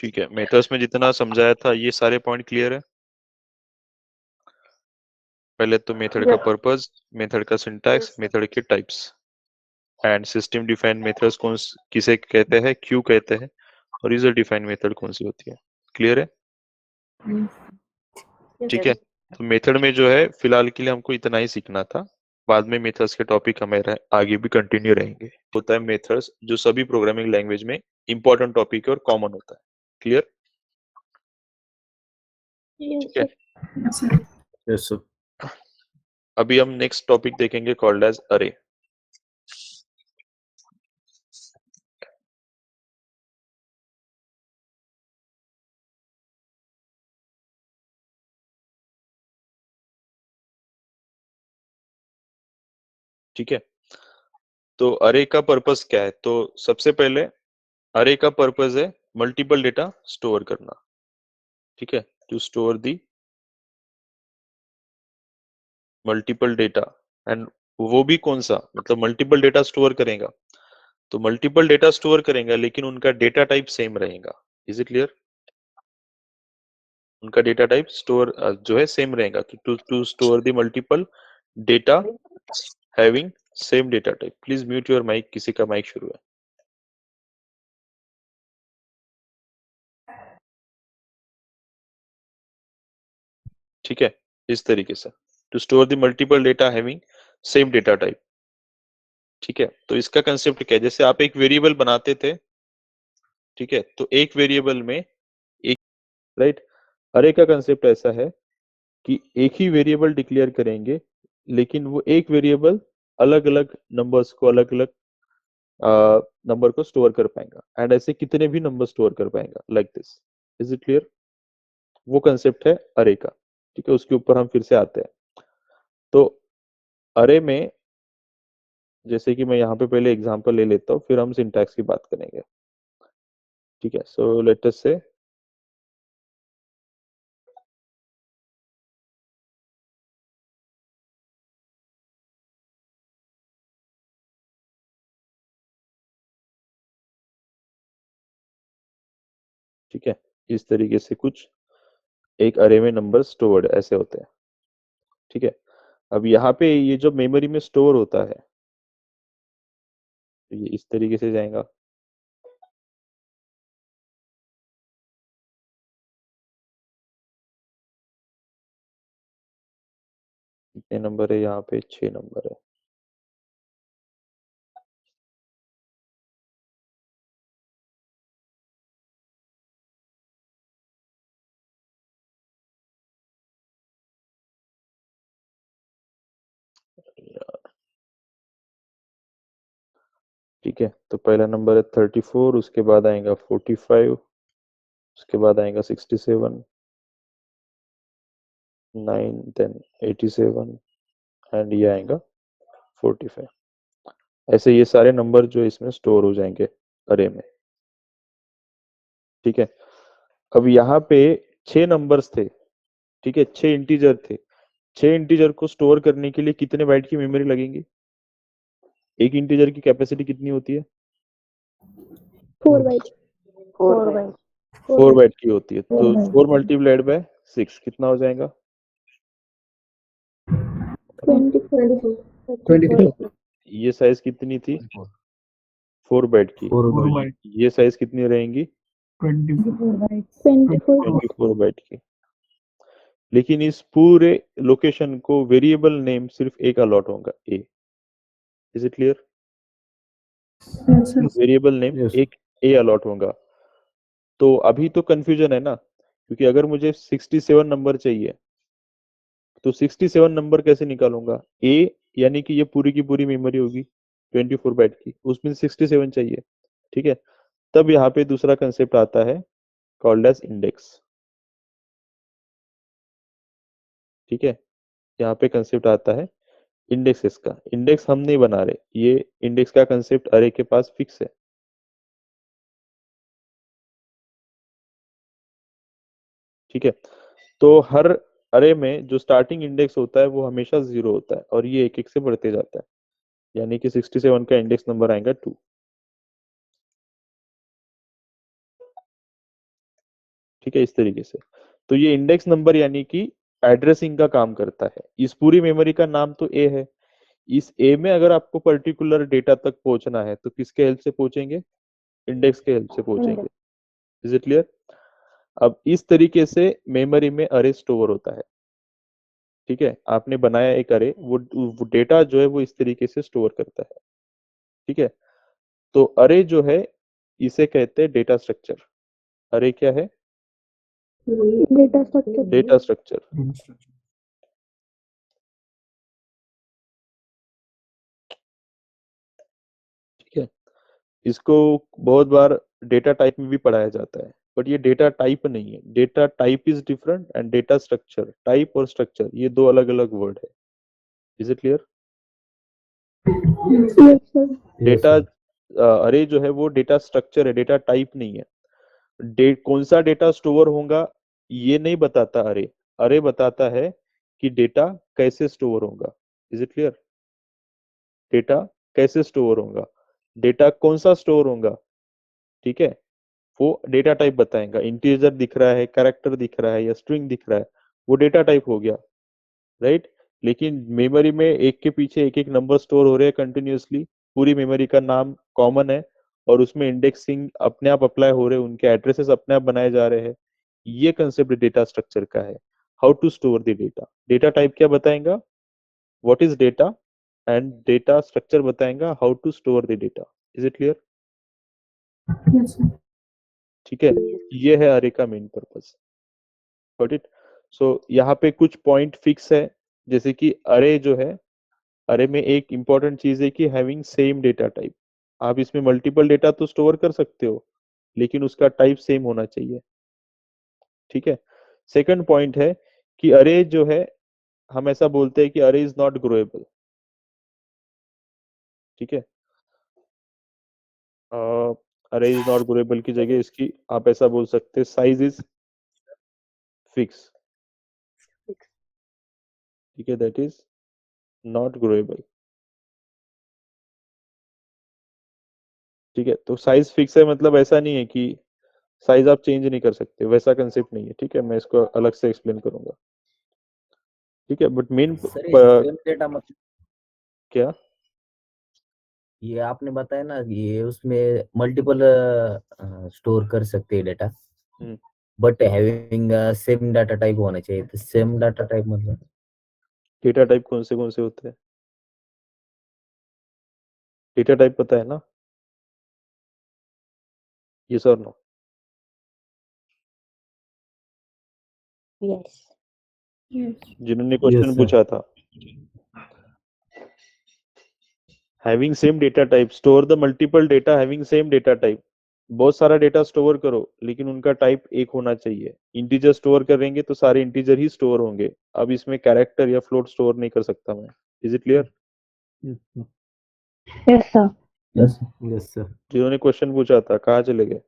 ठीक है, मेथड्स में जितना समझाया था ये सारे पॉइंट क्लियर है। पहले तो मेथड का पर्पस, मेथड का सिंटैक्स, मेथड के types and system defined methods कौन किसे कहते हैं, क्यों कहते हैं, और यूजर डिफाइंड मेथड कौन सी होती है। क्लियर है? ठीक है, तो मेथड में जो है फिलहाल के लिए हमको इतना ही सीखना था। बाद में मेथड्स के टॉपिक हमारे आगे भी कंटिन्यू रहेंगे। होता है मेथड्स जो सभी प्रोग्रामिंग लैंग्वेज में इंपॉर्टेंट टॉपिक है और कॉमन होता है। क्लियर? ठीक है, यस सर। अभी हम नेक्स्ट टॉपिक देखेंगे कॉल्ड एज अरे। ठीक है, तो अरे का पर्पस क्या है? तो सबसे पहले अरे का पर्पस है मल्टीपल डेटा स्टोर करना। ठीक है, to store the multiple data. And वो भी कौन सा, मतलब मल्टीपल डेटा स्टोर करेगा तो मल्टीपल डेटा स्टोर करेगा लेकिन उनका डेटा टाइप सेम रहेगा। Is it clear? उनका डेटा टाइप स्टोर जो है सेम रहेगा। तो to store the multiple data having same data type. Please mute your mic, किसी का माइक शुरू है। ठीक है, इस तरीके से to store the multiple data having same data type. ठीक है, तो इसका कंसेप्ट क्या है? जैसे आप एक वेरिएबल बनाते थे, ठीक है, तो एक वेरिएबल में एक, राइट, अरे का कंसेप्ट ऐसा है कि एक ही वेरिएबल डिक्लेयर करेंगे लेकिन वो एक वेरिएबल अलग अलग नंबर्स को, अलग अलग नंबर को स्टोर कर पाएगा एंड ऐसे कितने भी नंबर स्टोर कर पाएगा, like this. Is it clear? वो कंसेप्ट है अरे का। ठीक है, उसके ऊपर हम फिर से आते हैं। तो अरे में जैसे कि मैं यहाँ पे पहले एग्जांपल ले लेता हूँ, फिर हम सिंटैक्स की बात करेंगे। ठीक है, सो लेट अस से ठीक है, इस तरीके से कुछ एक अरे में नंबर स्टोर्ड ऐसे होते हैं। ठीक है, अब यहाँ पे ये जो मेमोरी में स्टोर होता है तो ये इस तरीके से जाएगा। कितने नंबर है यहाँ पे? 6 नंबर है। ठीक है, तो पहला नंबर है 34, उसके बाद आएगा 45, उसके बाद आएगा 67, 9, देन 87 एंड ये आएगा 45। ऐसे ये सारे नंबर जो इसमें स्टोर हो जाएंगे अरे में। ठीक है, अब यहाँ पे 6 नंबर्स थे। ठीक है, 6 इंटीजर थे। 6 इंटीजर को स्टोर करने के लिए कितने बाइट की मेमोरी लगेंगी? एक इंटीजर की कैपेसिटी कितनी होती है? 4 बाइट 4 बाइट की होती है। तो 4 मल्टीप्लाइड बाय 6 कितना हो जाएगा? 24 ये साइज कितनी थी? 4 बाइट की। 4 बाइट। ये साइज कितनी रहेंगी? 24 24 बाइट की। लेकिन इस पूरे लोकेशन को वेरिएबल नेम सिर्फ एक अलॉट होगा, A. Is it clear? Variable name Yes. एक ए अलॉट होगा। तो अभी तो कंफ्यूजन है ना, क्योंकि अगर मुझे 67 नंबर चाहिए तो 67 नंबर कैसे निकालूंगा? ए यानी कि ये पूरी की पूरी मेमोरी होगी 24 बाइट की, उसमें 67 चाहिए। ठीक है, तब यहाँ पे दूसरा कंसेप्ट आता है कॉल्ड एज इंडेक्स। ठीक है, यहाँ पे कंसेप्ट आता है इंडेक्सेस का। इंडेक्स हम नहीं बना रहे, ये इंडेक्स का कंसेप्ट अरे के पास फिक्स है। ठीक है, तो हर अरे में जो स्टार्टिंग इंडेक्स होता है वो हमेशा 0 होता है और ये एक एक से बढ़ते जाता है, यानी कि 67 का इंडेक्स नंबर आएगा 2। ठीक है, इस तरीके से। तो ये इंडेक्स नंबर यानी कि एड्रेसिंग का काम करता है। इस पूरी मेमोरी का नाम तो ए है। इस ए में अगर आपको पर्टिकुलर डेटा तक पहुंचना है तो किसके हेल्प से पहुंचेंगे? इंडेक्स के हेल्प से पहुंचेंगे। Is it clear? अब इस तरीके से मेमोरी में अरे स्टोर होता है। ठीक है, आपने बनाया एक अरे, वो डेटा जो है वो इस तरीके से स्टोर करता है। ठीक है, तो अरे जो है इसे कहते हैं डेटा स्ट्रक्चर। अरे क्या है? Data structure. Data structure. ठीक है, इसको बहुत बार डेटा टाइप में भी पढ़ाया जाता है, बट ये डेटा टाइप नहीं है। Data type is different and data structure, type और स्ट्रक्चर ये दो अलग अलग वर्ड है। Is it clear? Yes, sir. Data अरे जो है वो डेटा स्ट्रक्चर है, डेटा टाइप नहीं है। कौन सा डेटा स्टोर होगा ये नहीं बताता अरे। अरे बताता है कि डेटा कैसे स्टोर होगा। Is it clear? डेटा कैसे स्टोर होगा, डेटा कौन सा स्टोर होगा, ठीक है, वो डेटा टाइप बताएगा। इंटीजर दिख रहा है, कैरेक्टर दिख रहा है या स्ट्रिंग दिख रहा है, वो डेटा टाइप हो गया, राइट। लेकिन मेमोरी में एक के पीछे एक एक नंबर स्टोर हो रहे हैं कंटिन्यूअसली, पूरी मेमोरी का नाम कॉमन है और उसमें इंडेक्सिंग अपने आप अप्लाई हो रहे हैं, उनके एड्रेसेस अपने आप बनाए जा रहे हैं। ये कंसेप्ट डेटा स्ट्रक्चर का है। How to store the data. Data type क्या बताएगा, what is data, and data structure बताएगा how to store the data. Is it clear? Yes, sir. ठीक है, ये है अरे का main purpose. Got it? So यहाँ पे कुछ पॉइंट फिक्स है, जैसे कि अरे जो है, अरे में एक इंपॉर्टेंट चीज है कि हैविंग सेम डेटा टाइप। आप इसमें मल्टीपल डेटा तो स्टोर कर सकते हो, लेकिन उसका टाइप सेम होना चाहिए। ठीक है, सेकंड पॉइंट है कि अरे जो है, हम ऐसा बोलते हैं कि अरे इज नॉट ग्रोएबल। ठीक है, अरे इज नॉट ग्रोएबल की जगह इसकी आप ऐसा बोल सकते हैं साइज इज फिक्स। ठीक है, दैट इज नॉट ग्रोएबल। ठीक है, तो साइज फिक्स है मतलब ऐसा नहीं है कि साइज आप चेंज नहीं कर सकते, वैसा कंसेप्ट नहीं है। ठीक है, मैं इसको अलग से एक्सप्लेन करूंगा। ठीक है, बट मेन सर ये सेम डेटा मतलब क्या, ये आपने बताया ना, ये उसमें मल्टीपल स्टोर कर सकते हैं data, but having same data type होना चाहिए। तो सेम डाटा टाइप मतलब डेटा टाइप कौन से होते हैं? डेटा टाइप पता है ना? यस और नो? Yes. Yes. जिन्होंने क्वेश्चन पूछा था, having same data type, store the multiple data having same data type. बहुत सारा डेटा स्टोर करो लेकिन उनका टाइप एक होना चाहिए। इंटीजर स्टोर करेंगे तो सारे इंटीजर ही स्टोर होंगे। अब इसमें कैरेक्टर या फ्लोट स्टोर नहीं कर सकता मैं। Is it clear? Yes, sir. Yes yes sir जिन्होंने क्वेश्चन पूछा था कहाँ चले गए?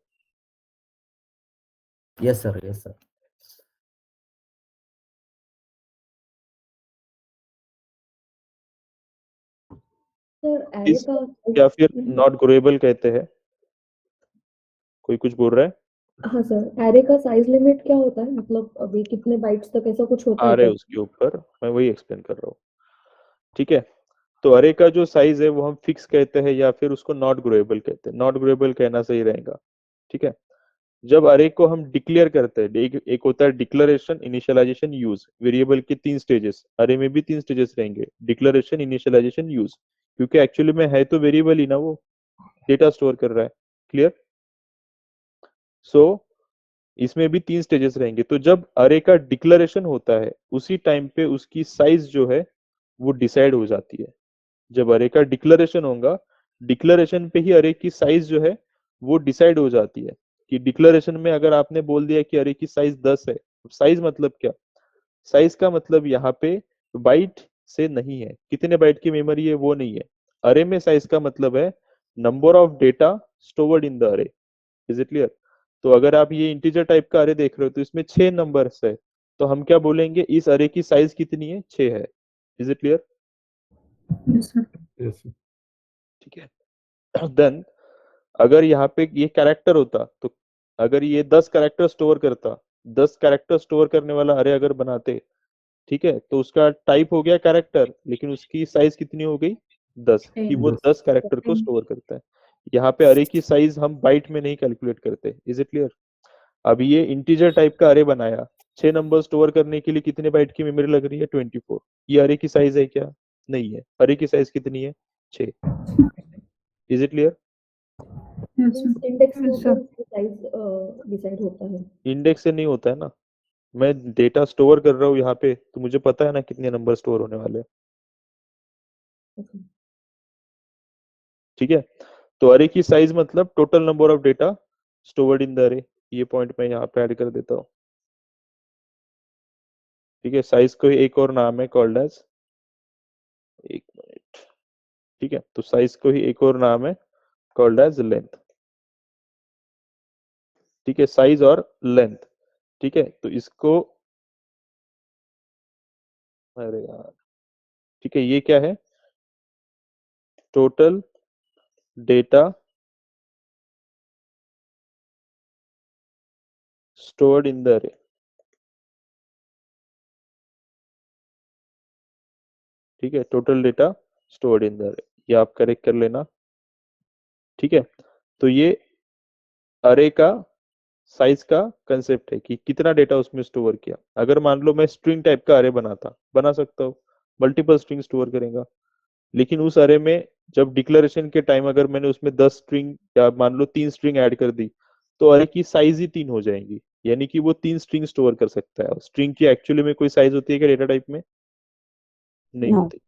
Yes sir yes sir sir array इस का या फिर नॉट ग्रोएबल कहते हैं। कोई कुछ बोल रहा है? हाँ सर, एरे का साइज लिमिट क्या होता है, मतलब अभी कितने बाइट्स तक ऐसा कुछ होता आ है रहे क्या? उसके ऊपर, मैं वही एक्सप्लेन कर रहा हूँ। ठीक है, तो अरे का जो साइज है वो हम फिक्स कहते हैं या फिर उसको नॉट ग्रोएबल कहते हैं। नॉट ग्रोएबल कहना सही रहेगा। ठीक है, जब अरे को हम डिक्लेयर करते हैं, एक होता है डिक्लेरेशन, इनिशियलाइजेशन, यूज। वेरिएबल के तीन स्टेजेस, अरे में भी तीन स्टेजेस रहेंगे, डिक्लेरेशन, इनिशियलाइजेशन, यूज। क्योंकि एक्चुअली में है तो वेरिएबल ही ना, वो डेटा स्टोर कर रहा है। क्लियर? सो इसमें भी तीन स्टेजेस रहेंगे। तो जब अरे का डिक्लेरेशन होता है उसी टाइम पे उसकी साइज जो है वो डिसाइड हो जाती है। जब अरे का डिक्लेरेशन होगा, डिक्लेरेशन पे ही अरे की साइज जो है वो डिसाइड हो जाती है। कि डिक्लेरेशन में अगर आपने बोल दिया कि अरे की साइज 10 है, साइज मतलब क्या? साइज का मतलब यहाँ पे बाइट से नहीं है, कितने बाइट की मेमोरी है वो नहीं है। अरे में साइज का मतलब है number of data stored in the array. Is it clear? तो अगर आप ये इंटीजर टाइप का अरे देख रहे हो तो इसमें 6 नंबर्स है, तो हम क्या बोलेंगे, इस अरे की साइज कितनी है? 6 है। Is it clear? Yes, sir. Yes ठीक है, देन अगर यहाँ पे ये कैरेक्टर होता तो अगर ये 10 कैरेक्टर स्टोर करता, 10 कैरेक्टर स्टोर करने वाला अरे अगर बनाते, ठीक है, तो उसका टाइप हो गया कैरेक्टर, लेकिन उसकी साइज कितनी हो गई 10, कि वो 10 कैरेक्टर को स्टोर करता है। यहाँ पे अरे की साइज हम बाइट में नहीं कैलकुलेट करते। Is it clear? अब ये इंटीजर टाइप का अरे बनाया, 6 नंबर स्टोर करने के लिए कितने बाइट की मेमोरी लग रही है? 24। ये अरे की साइज है क्या? नहीं है। अरे की साइज कितनी है? 6। Is it clear? इंडेक्स के ऊपर उसकी साइज डिसाइड होता है। इंडेक्स से नहीं होता है ना, मैं डेटा स्टोर कर रहा हूँ यहाँ पे, तो मुझे पता है ना कितने नंबर स्टोर होने वाले हैं। Okay. ठीक है, तो अरे की साइज मतलब total number of data stored in the अरे। ये पॉइंट मैं यहाँ पे ऐड कर देता हूँ। ठीक है, साइज को एक और नाम है कॉल्ड एज, एक मिनट, ठीक है, तो साइज को ही एक और नाम है कॉल्ड एज लेंथ। ठीक है, साइज और लेंथ। ठीक है, तो इसको, अरे यार, ठीक है, ये क्या है? Total data stored in the अरे। ठीक है, total data stored in the अरे, ये आप करेक्ट कर लेना। ठीक है, तो ये अरे का साइज का कंसेप्ट है कि कितना डेटा उसमें स्टोर किया। अगर मान लो मैं स्ट्रिंग टाइप का अरे बनाता, बना सकता हूँ, मल्टीपल स्ट्रिंग स्टोर करेगा, लेकिन उस अरे में जब डिक्लेरेशन के टाइम अगर मैंने उसमें 10 स्ट्रिंग या मान लो 3 स्ट्रिंग ऐड कर दी, तो अरे की साइज ही 3 हो जाएंगी, यानी कि वो 3 स्ट्रिंग स्टोर कर सकता है। स्ट्रिंग की एक्चुअली में कोई साइज होती है क्या डेटा टाइप में? नहीं होती।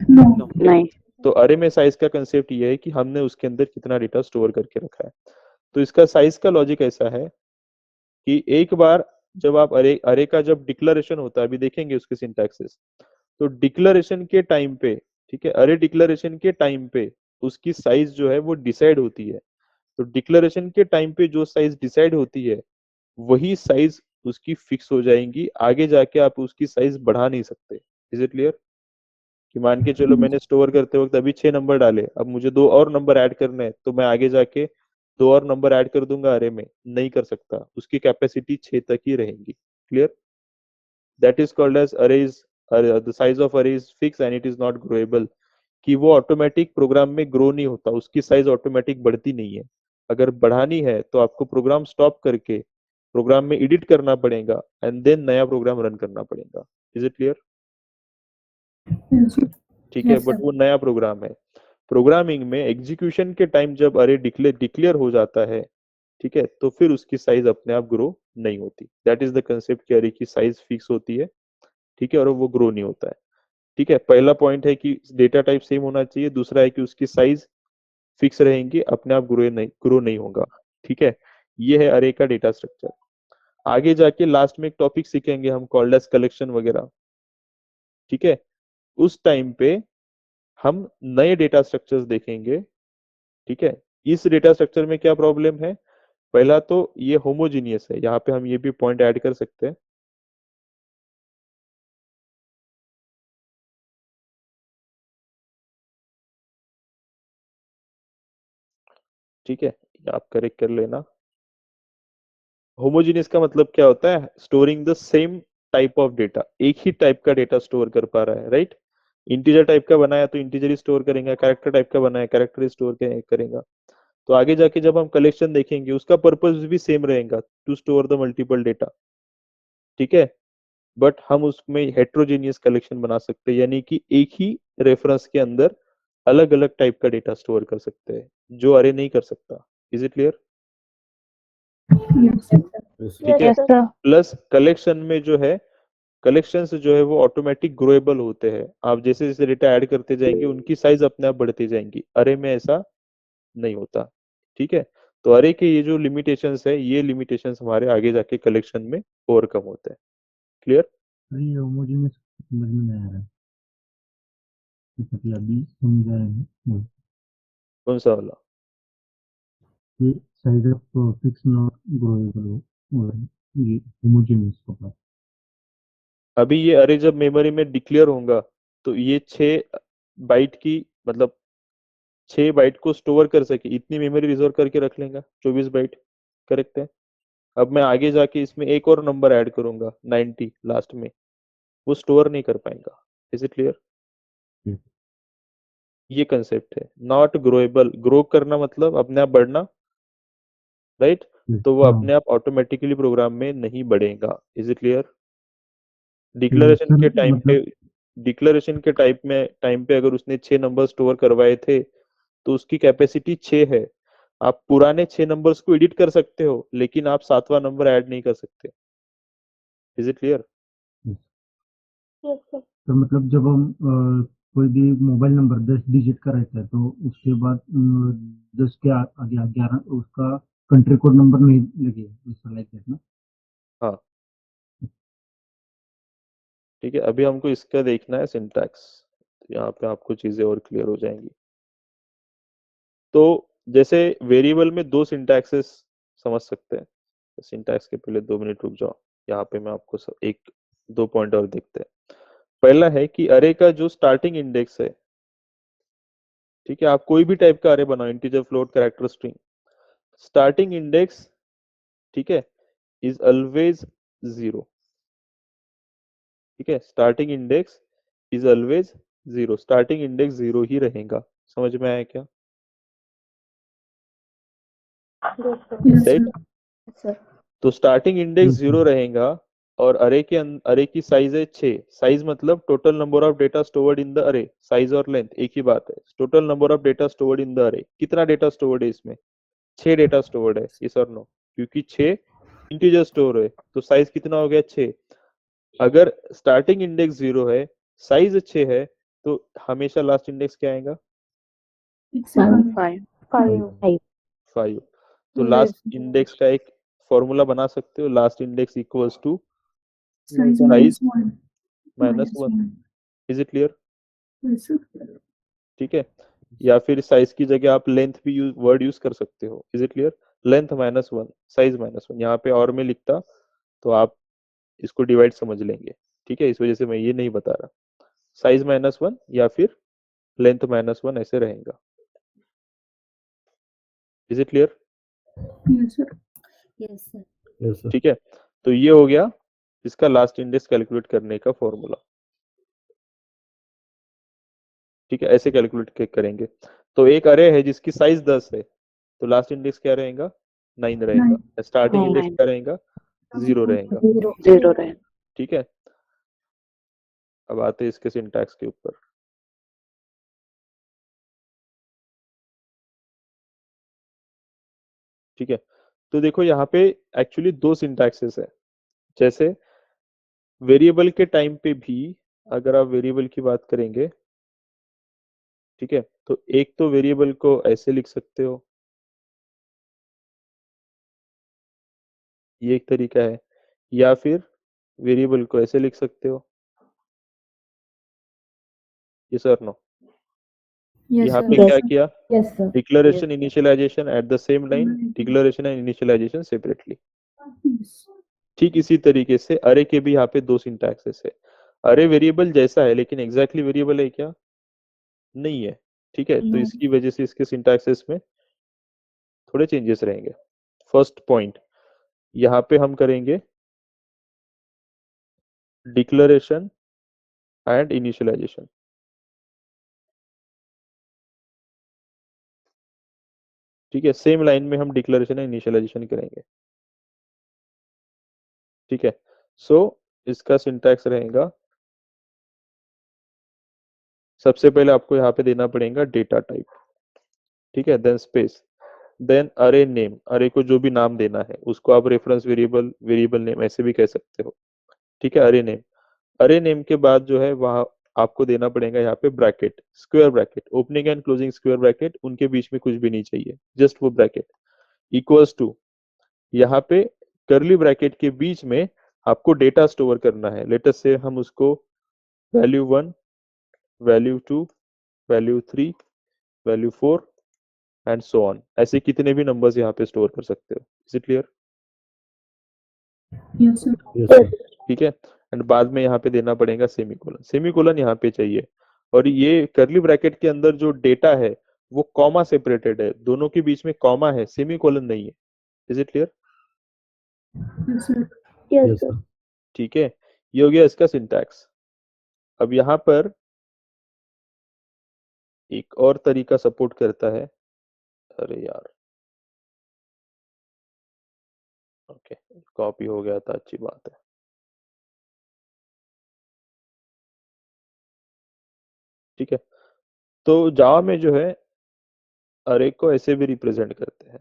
नहीं। तो अरे में साइज का कंसेप्ट ये है कि हमने उसके अंदर कितना डेटा स्टोर करके रखा है। तो इसका साइज का लॉजिक ऐसा है कि एक बार जब आप अरे अरे का जब डिक्लेरेशन होता है, अभी देखेंगे उसके सिंटैक्सेस, तो डिक्लेरेशन के टाइम पे, ठीक है, अरे डिक्लेरेशन के टाइम पे उसकी साइज जो है वो डिसाइड होती है। तो डिक्लेरेशन के टाइम पे जो साइज डिसाइड होती है, वही साइज उसकी फिक्स हो जाएंगी, आगे जाके आप उसकी साइज बढ़ा नहीं सकते। Is it clear? कि मान के चलो मैंने स्टोर करते वक्त अभी 6 नंबर डाले, अब मुझे 2 और नंबर ऐड करने हैं, तो मैं आगे जाके 2 और नंबर ऐड कर दूंगा अरे में? नहीं कर सकता, उसकी कैपेसिटी 6 तक ही रहेगी। Clear? That is called as arrays, the size of array is fix and it is not growable, कि वो ऑटोमेटिक प्रोग्राम में ग्रो नहीं होता, उसकी साइज ऑटोमेटिक बढ़ती नहीं है। अगर बढ़ानी है तो आपको प्रोग्राम स्टॉप करके प्रोग्राम में एडिट करना पड़ेगा एंड देन नया प्रोग्राम रन करना पड़ेगा। Is it clear? ठीक है, बट वो नया प्रोग्राम है। प्रोग्रामिंग में एग्जीक्यूशन के टाइम जब अरे डिक्लेयर हो जाता है, ठीक है, तो फिर उसकी साइज अपने आप ग्रो नहीं होती। दैट इज द कंसेप्ट कि अरे की साइज फिक्स होती है, ठीक है, और वो ग्रो नहीं होता है। ठीक है, पहला पॉइंट है कि डेटा टाइप सेम होना चाहिए, दूसरा है कि उसकी साइज फिक्स रहेंगी, अपने आप ग्रो नहीं होगा। ठीक है, ये है अरे का डेटा स्ट्रक्चर। आगे जाके लास्ट में एक टॉपिक सीखेंगे हम कॉल्ड एज कलेक्शन वगैरह। ठीक है, उस टाइम पे हम नए डेटा स्ट्रक्चर्स देखेंगे। ठीक है, इस डेटा स्ट्रक्चर में क्या प्रॉब्लम है? पहला तो ये होमोजीनियस है, यहाँ पे हम ये भी पॉइंट ऐड कर सकते हैं। ठीक है, ये आप करेक्ट कर लेना। होमोजीनियस का मतलब क्या होता है? Storing the same type of data, एक ही टाइप का डेटा स्टोर कर पा रहा है, राइट? इंटीजर टाइप का बनाया तो इंटीजर ही स्टोर करेगा, कैरेक्टर टाइप का बनाया कैरेक्टर ही स्टोर करेगा। तो आगे जाके जब हम कलेक्शन देखेंगे उसका पर्पस भी सेम रहेगा, to store the multiple data. ठीक है, बट हम उसमें हेट्रोजीनियस कलेक्शन बना सकते हैं, यानी कि एक ही रेफरेंस के अंदर अलग अलग टाइप का डेटा स्टोर कर सकते हैं, जो अरे नहीं कर सकता। Is it clear? ठीक है, यस सर। प्लस कलेक्शन में जो है, कलेक्शंस जो है वो ऑटोमेटिक ग्रोएबल होते हैं। आप जैसे जैसे डेटा ऐड करते जाएंगे उनकी साइज अपने आप बढ़ती जाएंगी, अरे में ऐसा नहीं होता। ठीक है, तो अरे के ये जो लिमिटेशंस है, ये लिमिटेशंस हमारे आगे जाके कलेक्शन में ओवरकम होते हैं। क्लियर? ये होमोजेनियस समझ में नहीं आ रहा है, मतलब अभी समझा है कौन सा वाला? ये साइज ऑफ फिक्स नॉट ग्रोएबल हो, और ये होमोजेनियस का पार्ट। अभी ये अरे जब मेमोरी में डिक्लेयर होगा, तो ये 6 बाइट की, मतलब 6 बाइट को स्टोर कर सके इतनी मेमोरी रिजर्व करके रख लेगा, 24 बाइट। करेक्ट है? अब मैं आगे जाके इसमें एक और नंबर ऐड करूंगा 90 लास्ट में, वो स्टोर नहीं कर पाएगा। Is it clear? हम्म। ये कंसेप्ट है। नॉट ग्रोएबल, ग्रो करना मतलब अपने आप बढ़ना, राइट? तो वो हाँ अपने आप ऑटोमेटिकली प्रोग्राम में नहीं बढ़ेगा। Is it clear? तो डिक्लेरेशन सर के टाइम पे, मतलब डिक्लेरेशन के टाइम पे अगर उसने 6 नंबर स्टोर करवाए थे तो उसकी कैपेसिटी 6 है। आप पुराने 6 नंबर्स को एडिट कर सकते हो, लेकिन आप 7वां नंबर ऐड नहीं कर सकते। Is it clear? Yes sir. तो मतलब जब हम कोई भी मोबाइल नंबर 10 डिजिट का रहता है तो उसके बाद 10 के आगे 11 उसका कंट्री कोड नंबर नहीं लगेगा, ऐसा लाइक दैट ना? हाँ, ठीक है। अभी हमको इसका देखना है सिंटैक्स, यहाँ पे आपको चीजें और क्लियर हो जाएंगी। तो जैसे वेरिएबल में 2 सिंटैक्सेस समझ सकते हैं। सिंटैक्स के पहले 2 मिनट रुक जाओ, यहाँ पे मैं आपको एक 2 पॉइंट और देखते हैं। पहला है कि अरे का जो स्टार्टिंग इंडेक्स है, ठीक है, आप कोई भी टाइप का अरे बनाओ, integer, float, character, string, starting index, ठीक है, इज ऑलवेज 0। ठीक है, starting index is always 0, starting index 0 ही रहेगा। समझ में आया क्या? Yes right? सर। तो स्टार्टिंग इंडेक्स Yes, 0 sir. रहेगा और अरे की साइज है 6। साइज मतलब total number of data stored in the अरे। साइज और लेंथ एक ही बात है। Total number of data stored in the अरे, कितना डेटा स्टोर्ड है इसमें? 6 डेटा स्टोर्ड है। यस और नो? क्योंकि 6 इंटीजर स्टोर है तो साइज कितना हो गया? 6। अगर स्टार्टिंग इंडेक्स 0 है, साइज 6 है, तो हमेशा लास्ट इंडेक्स क्या आएगा? 5। 5। तो लास्ट इंडेक्स का एक फॉर्मूला बना सकते हो, last index equals to size minus 1। Is it clear? ठीक है, या फिर साइज की जगह आप लेंथ भी वर्ड यूज कर सकते हो। Is it clear? Length minus 1, size minus 1। यहाँ पे और में लिखता तो आप इसको डिवाइड समझ लेंगे। ठीक है, इस वजह से मैं ये नहीं बता रहा। साइज माइनस 1 या फिर लेंथ माइनस 1 ऐसे रहेगा। Is it clear? Yes sir. Yes, sir. ठीक है, तो ये हो गया इसका लास्ट इंडेक्स कैलकुलेट करने का फॉर्मूला। ठीक है, ऐसे कैलकुलेट करेंगे। तो एक अरे है जिसकी साइज 10 है, तो लास्ट इंडेक्स क्या रहेगा? 9 रहेगा। स्टार्टिंग इंडेक्स क्या रहेगा? 0 रहेगा। 0 रहेगा। ठीक है, अब आते हैं इसके सिंटैक्स के ऊपर। ठीक है, तो देखो यहाँ पे एक्चुअली 2 सिंटैक्सेस है। जैसे वेरिएबल के टाइम पे भी अगर आप वेरिएबल की बात करेंगे, ठीक है, तो एक तो वेरिएबल को ऐसे लिख सकते हो, ये एक तरीका है, या फिर वेरिएबल को ऐसे लिख सकते हो। ये सर नो? यहाँ पे क्या किया? Yes sir. Declaration initialization at the same line, declaration and initialization separately. ठीक इसी तरीके से अरे के भी यहाँ पे 2 सिंटैक्सेस है। अरे वेरिएबल जैसा है लेकिन एग्जैक्टली वेरिएबल है क्या? नहीं है। ठीक है, तो इसकी वजह से इसके सिंटैक्सेस में थोड़े चेंजेस रहेंगे। फर्स्ट पॉइंट, यहाँ पे हम करेंगे डिक्लेरेशन एंड इनिशियलाइजेशन। ठीक है, सेम लाइन में हम डिक्लेरेशन एंड इनिशियलाइजेशन करेंगे। ठीक है, सो इसका सिंटैक्स रहेगा, सबसे पहले आपको यहाँ पे देना पड़ेगा डेटा टाइप। ठीक है, देन स्पेस, देन अरे नेम। अरे को जो भी नाम देना है उसको आप रेफरेंस वेरिएबल, वेरिएबल नेम ऐसे भी कह सकते हो। ठीक है, अरे नेम। अरे नेम के बाद जो है वहां आपको देना पड़ेगा यहाँ पे bracket, square bracket, opening and closing square bracket, उनके बीच में कुछ भी नहीं चाहिए, जस्ट वो ब्रैकेट। इक्वल्स टू, यहाँ पे करली ब्रैकेट के बीच में आपको डेटा स्टोर करना है। लेटेस्ट से हम उसको value 1, value 2, value 3, value 4 and so on, ऐसे कितने भी नंबर्स यहाँ पे स्टोर कर सकते हो। Is it clear? Yes, sir. ठीक है, एंड बाद में यहाँ पे देना पड़ेगा सेमीकोलन। सेमीकोलन यहाँ पे चाहिए, और ये करली ब्रैकेट के अंदर जो डेटा है वो कॉमा सेपरेटेड है, दोनों के बीच में कॉमा है, सेमीकोलन नहीं है। Is it clear? Yes, sir. Yes, sir. ठीक है, ये हो गया इसका सिंटैक्स। अब यहाँ पर एक और तरीका सपोर्ट करता है, अरे यार, ओके कॉपी हो गया था, अच्छी बात है। ठीक है, तो जावा में जो है अरे को ऐसे भी रिप्रेजेंट करते हैं,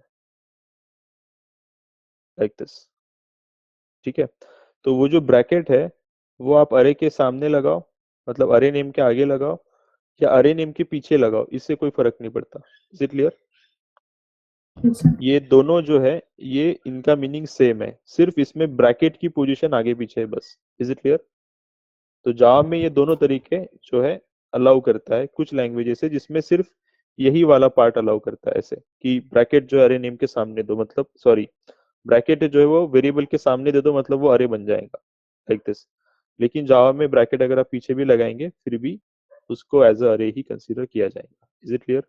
लाइक दिस। ठीक है, तो वो जो ब्रैकेट है वो आप अरे के सामने लगाओ, मतलब अरे नेम के आगे लगाओ या अरे नेम के पीछे लगाओ, इससे कोई फर्क नहीं पड़ता। Is it clear? Yes, sir. ये दोनों जो है ये इनका मीनिंग सेम है, सिर्फ इसमें ब्रैकेट की पोजीशन आगे पीछे है बस। Is it clear? तो जावा में ये दोनों तरीके जो है अलाउ करता है, कुछ लैंग्वेजेस है जिसमें सिर्फ यही वाला पार्ट अलाउ करता है, ऐसे कि ब्रैकेट जो है अरे नेम के सामने दो, मतलब सॉरी ब्रैकेट जो है वो वेरिएबल के सामने दे दो, मतलब वो अरे बन जाएगा, लाइक दिस। लेकिन जावा में ब्रैकेट अगर आप पीछे भी लगाएंगे फिर भी उसको एज अ अरे ही कंसीडर किया जाएगा। Is it clear?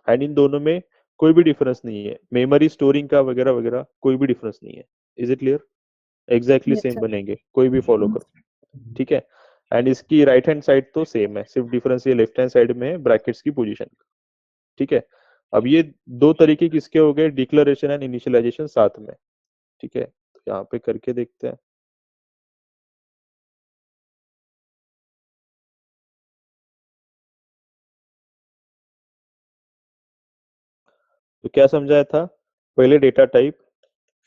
And in दोनों में कोई भी डिफरेंस नहीं है, मेमोरी स्टोरिंग का वगैरह वगैरह कोई भी डिफरेंस नहीं है। Is it clear? Exactly Yes, same sir. बनेंगे, कोई भी फॉलो करो। ठीक है, एंड इसकी राइट हैंड साइड तो सेम है, सिर्फ डिफरेंस ये लेफ्ट हैंड साइड में है ब्रैकेट्स की पोजीशन का। ठीक है, अब ये दो तरीके किसके हो गए, डिक्लेरेशन एंड इनिशियलाइजेशन साथ में। ठीक है, तो यहाँ पे करके देखते हैं। तो क्या समझाया था, पहले डेटा टाइप,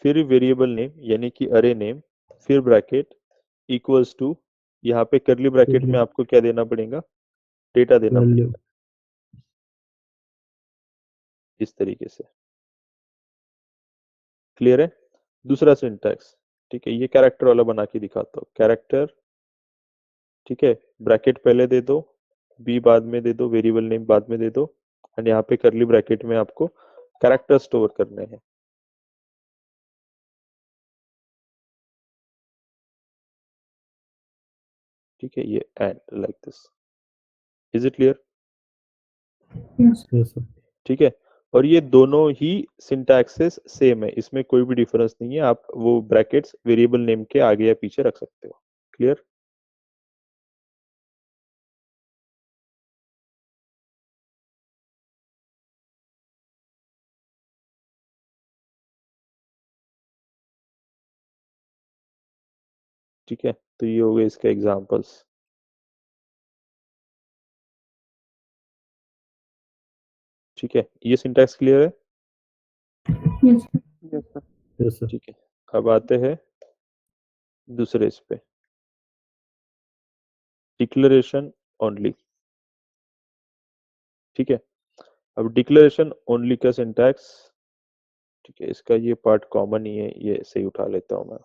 फिर वेरिएबल नेम यानी कि अरे नेम, फिर ब्रैकेट इक्वल्स टू, यहाँ पे करली ब्रैकेट में आपको क्या देना पड़ेगा, डेटा देना पड़ेगा, इस तरीके से। क्लियर है? दूसरा सिंटैक्स, ठीक है, ये कैरेक्टर वाला बना के दिखाता हूँ, कैरेक्टर, ठीक है, ब्रैकेट पहले दे दो, बी बाद में दे दो, वेरिएबल नेम बाद में दे दो, एंड यहाँ पे करली ब्रैकेट में आपको कैरेक्टर स्टोर करने हैं। ठीक है, ये and like this. Is it clear? Yes. Yes, sir. ठीक है, और ये दोनों ही सिंटैक्सेस सेम है, इसमें कोई भी डिफरेंस नहीं है, आप वो ब्रैकेट्स वेरिएबल नेम के आगे या पीछे रख सकते हो। क्लियर? ठीक है, तो ये हो गए इसके एग्जांपल्स। ठीक है, ये सिंटैक्स क्लियर है? Yes, sir. Yes, sir. Yes, sir. ठीक है, अब आते हैं दूसरे इस पे, डिक्लेरेशन ओनली। ठीक है, अब डिक्लेरेशन ओनली का सिंटैक्स, ठीक है, इसका ये पार्ट कॉमन ही है, ये ऐसे ही उठा लेता हूं मैं।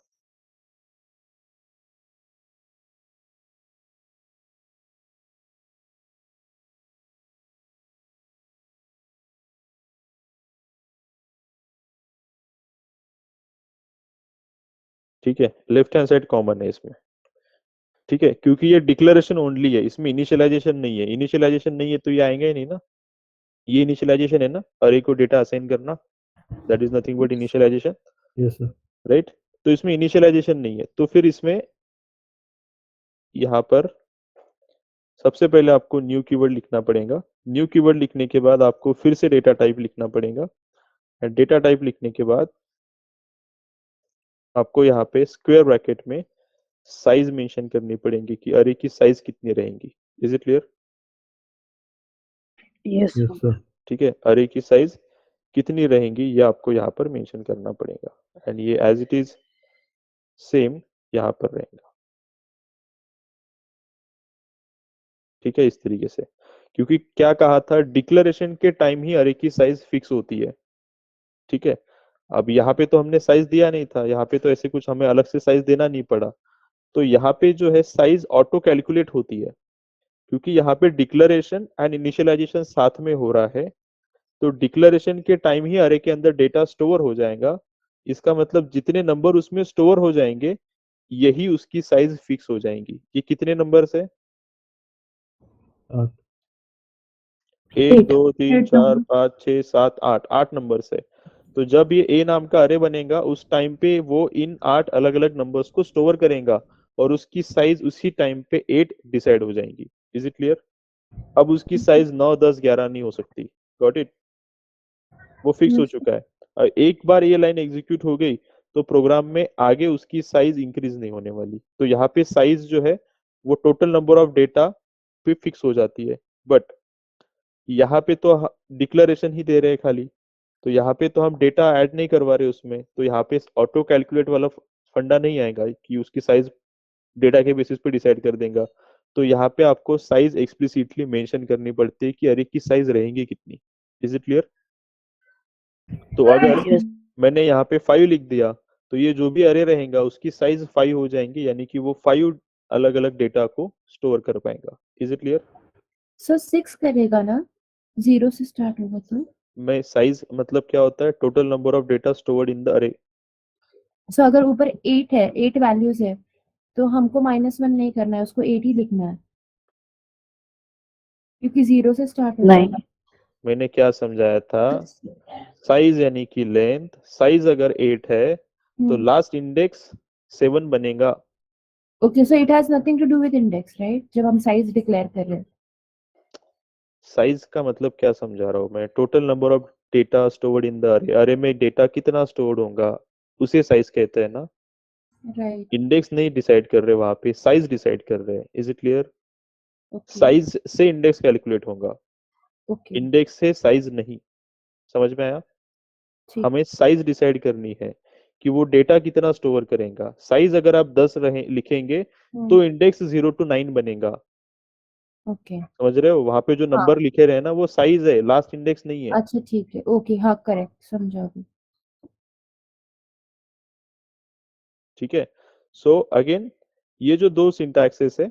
ठीक है, लेफ्ट हैंड साइड कॉमन है इसमें। ठीक है, क्योंकि ये डिक्लेरेशन ओनली है, इसमें इनिशियलाइजेशन नहीं है, इनिशियलाइजेशन नहीं है तो ये आएंगे ही नहीं ना, ये इनिशियलाइजेशन है ना, अरे को डेटा असाइन करना, that is nothing but initialization, Yes, sir. Right? तो इसमें इनिशियलाइजेशन नहीं है, तो फिर इसमें यहाँ पर सबसे पहले आपको न्यू कीवर्ड लिखना पड़ेगा, न्यू कीवर्ड लिखने के बाद आपको फिर से डेटा टाइप लिखना पड़ेगा, एंड डेटा टाइप लिखने के बाद आपको यहाँ पे स्क्वायर ब्रैकेट में साइज मेंशन करनी पड़ेगी कि अरे की साइज कितनी रहेंगी। Is it clear? Yes, Yes, sir. ठीक है, अरे की साइज कितनी रहेंगी ये आपको यहाँ पर मेंशन करना पड़ेगा, एंड ये एज इट इज सेम यहाँ पर रहेगा। ठीक है, इस तरीके से, क्योंकि क्या कहा था, डिक्लेरेशन के टाइम ही अरे की साइज फिक्स होती है। ठीक है, अब यहाँ पे तो हमने साइज दिया नहीं था, यहाँ पे तो ऐसे कुछ हमें अलग से साइज देना नहीं पड़ा, तो यहाँ पे जो है साइज ऑटो कैलकुलेट होती है, क्योंकि यहाँ पे डिक्लेरेशन एंड इनिशियलाइजेशन साथ में हो रहा है, तो डिक्लेरेशन के टाइम ही अरे के अंदर डेटा स्टोर हो जाएगा। इसका मतलब जितने नंबर उसमें स्टोर हो जाएंगे यही उसकी साइज फिक्स हो जाएंगी। ये कितने नंबर है? 8. 1 8. 2 3 8 4 number. 5 6 7 8, 8 नंबर है। तो जब ये ए नाम का अरे बनेगा उस टाइम पे वो इन 8 अलग अलग नंबर्स को स्टोर करेगा और उसकी साइज उसी टाइम पे 8 डिसाइड हो जाएंगी। Is it clear? अब उसकी साइज 9, 10, 11 नहीं हो सकती। Got it? वो फिक्स हो Yes. चुका है। और एक बार ये लाइन एग्जीक्यूट हो गई तो प्रोग्राम में आगे उसकी साइज इंक्रीज नहीं होने वाली। तो यहाँ पे साइज जो है वो टोटल नंबर ऑफ डेटा पे फिक्स हो जाती है। बट यहाँ पे तो डिक्लेरेशन ही दे रहे हैं खाली, तो यहाँ पे तो हम डेटा ऐड नहीं करवा रहे उसमें, तो यहाँ पे ऑटो कैलकुलेट वाला फंडा नहीं आएगा कि उसकी साइज डेटा के बेसिस पे डिसाइड कर देगा। तो यहाँ पे आपको साइज एक्सप्लिसिटली मेंशन करनी पड़ती है कि अरे की साइज रहेंगी कितनी। Is it clear? तो अगर मैंने यहाँ पे 5 लिख दिया तो ये जो भी अरे रहेगा उसकी साइज 5 हो जाएंगी, यानी कि वो 5 अलग अलग डेटा को स्टोर कर पाएगा। Is it clear? सर 6 करेगा ना, 0 से स्टार्ट होगा तो? मैं साइज मतलब क्या होता है? Total number of data stored in the अरे। सो अगर ऊपर 8 है, 8 वैल्यूज है, तो हमको -1 नहीं करना है, उसको 8 ही लिखना है, क्योंकि 0 से स्टार्ट होता है। मैंने क्या समझाया था? साइज यानी कि लेंथ, साइज अगर 8 है तो लास्ट इंडेक्स 7 बनेगा। Okay, so it has nothing to do with index, right? जब हम साइज डिक्लेयर कर रहे हैं। साइज का मतलब क्या समझा रहा हूँ मैं? Total number of data stored in the अरे। अरे में डेटा कितना स्टोर्ड होगा उसे साइज कहते हैं ना। राइट। इंडेक्स नहीं डिसाइड कर रहे वहां पे, साइज डिसाइड कर रहे हैं। Is it clear? Okay. Size से इंडेक्स कैलकुलेट होगा, ओके, इंडेक्स से साइज नहीं। समझ में आया? ठीक। हमें साइज डिसाइड करनी है कि वो डेटा कितना स्टोर करेगा। साइज अगर आप 10 रहे लिखेंगे तो इंडेक्स 0 to 9 बनेगा। ओके। समझ रहे हो? वहां पे जो हाँ। नंबर लिखे रहे हैं ना वो साइज है, लास्ट इंडेक्स नहीं है। अच्छा, ठीक है। ओके, हाँ, करेक्ट, समझा अभी। ठीक है। सो अगेन ये जो दो सिंटैक्सेस है,